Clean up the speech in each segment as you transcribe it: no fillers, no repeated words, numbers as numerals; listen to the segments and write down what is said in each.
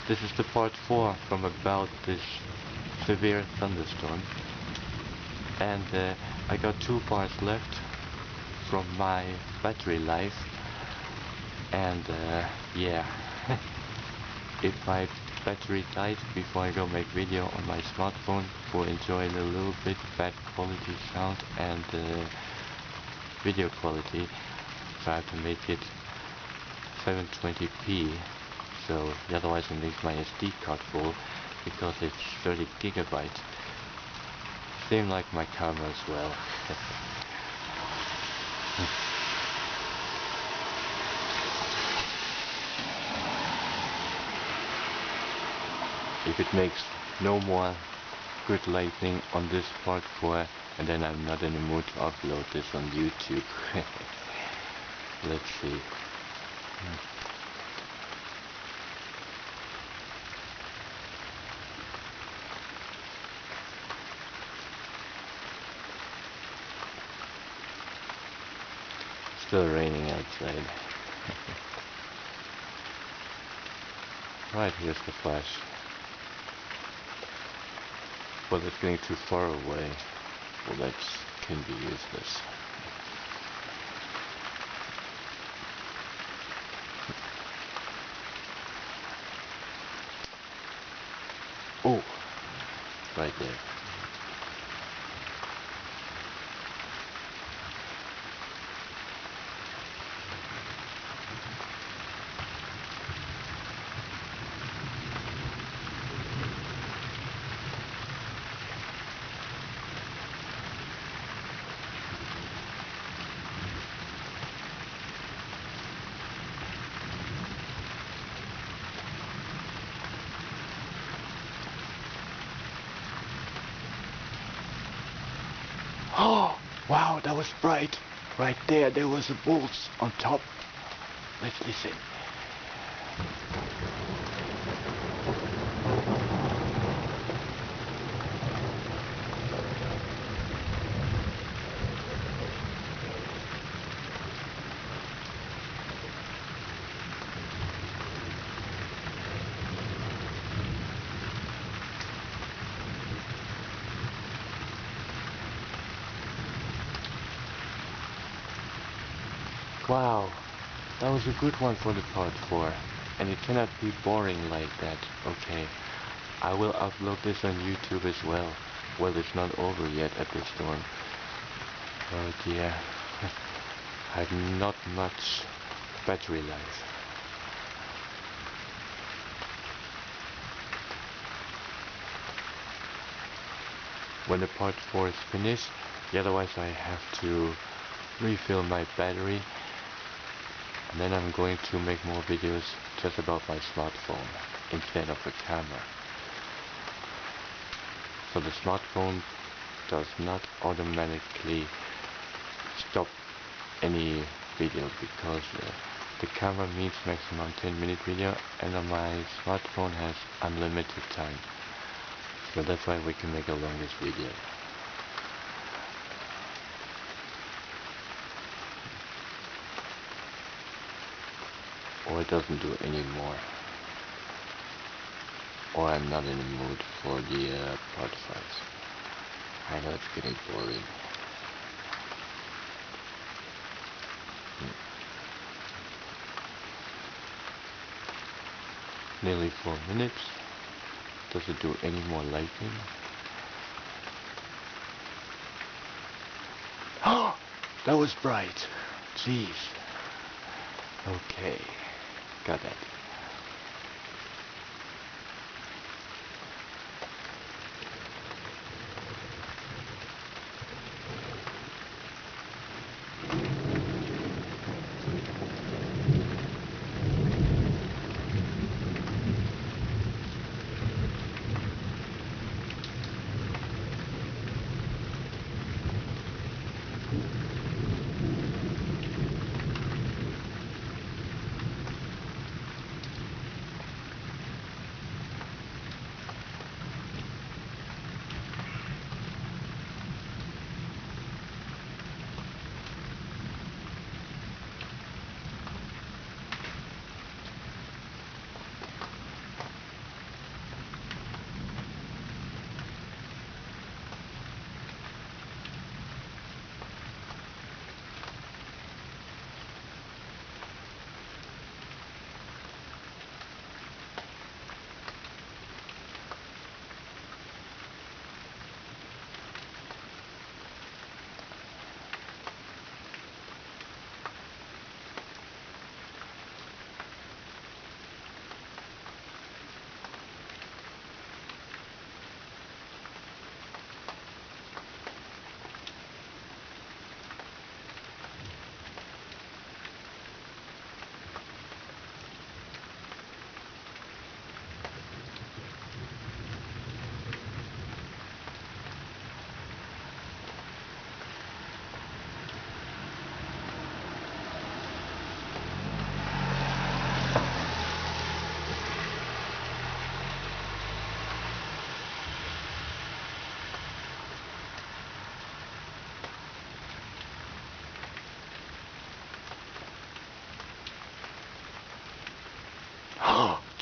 This is the part 4 from about this severe thunderstorm. And I got 2 parts left from my battery life. And yeah, if my battery died before I go make video on my smartphone, we'll enjoy a little bit bad quality sound and video quality. So I have to make it 720p. So otherwise it makes my SD card full because it's 30 gigabytes. Same like my camera as well. If it makes no more good lighting on this part 4, and then I'm not in the mood to upload this on YouTube. Let's see. Still raining outside. Right, here's the flash. Well, it's getting too far away. Well, that can be useless. Oh, right there. Oh, wow, that was bright. Right there was a bolt on top. Let's listen. Wow, that was a good one for the part 4, and it cannot be boring like that. Okay, I will upload this on YouTube as well. Well, it's not over yet at the storm. Oh dear, I have not much battery life. When the part 4 is finished, otherwise I have to refill my battery. And then I'm going to make more videos just about my smartphone instead of a camera. So the smartphone does not automatically stop any video because the camera means maximum 10-minute video, and on my smartphone has unlimited time. So that's why we can make a longest video. Or it doesn't do anymore. Or I'm not in the mood for the part 5. I know it's getting boring. Nearly 4 minutes. Does it do any more lighting? Oh, that was bright. Jeez. Okay. Got that.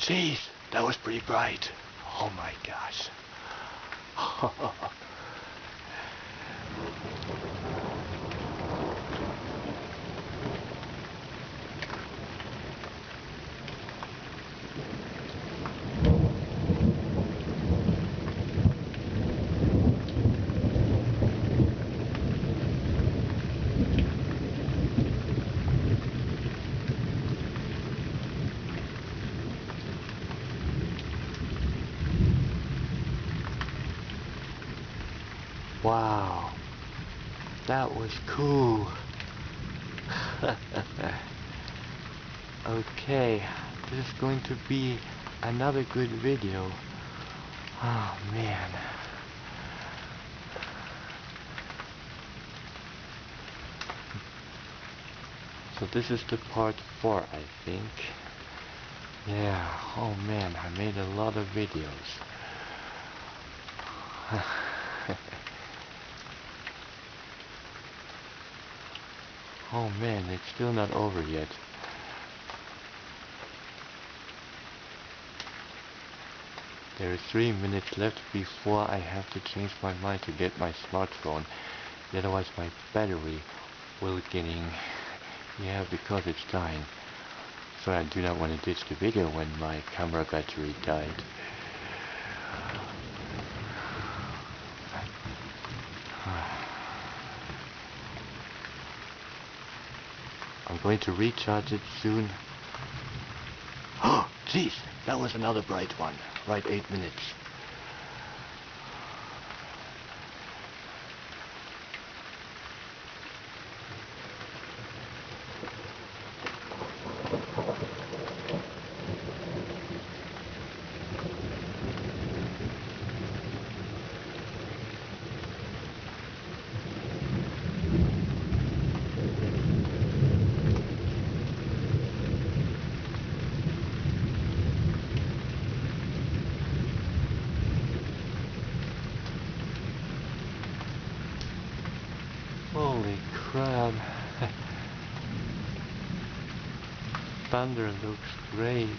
Jeez, that was pretty bright. Oh my gosh. Wow, that was cool. Okay, this is going to be another good video. Oh man. So this is the part 4, I think. Yeah, oh man, I made a lot of videos. Oh man, it's still not over yet. There is 3 minutes left before I have to change my mind to get my smartphone. Otherwise my battery will getting... Yeah, because it's dying. So I do not want to ditch the video when my camera battery died. I'm going to recharge it soon. Oh, jeez, that was another bright one. Right, 8 minutes. Holy crap. Thunder looks great.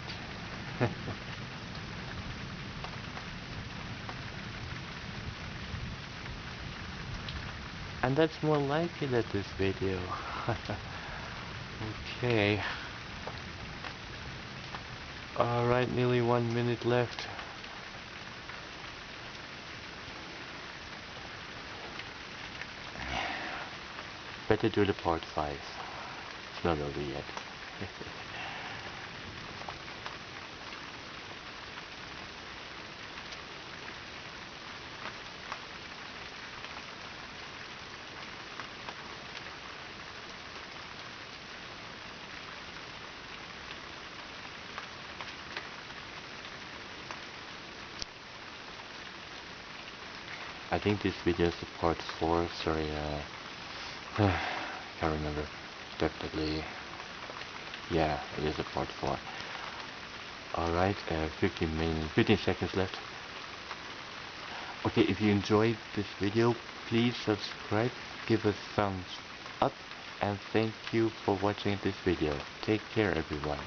And that's more like it at this video. Okay. Alright, nearly 1 minute left. Better do the part 5. It's not over yet. I think this video is the part 4, sorry, can't remember. Definitely, yeah, it is a part 4. Alright, 15 seconds left. Okay, if you enjoyed this video, please subscribe, give a thumbs up, and thank you for watching this video. Take care, everyone.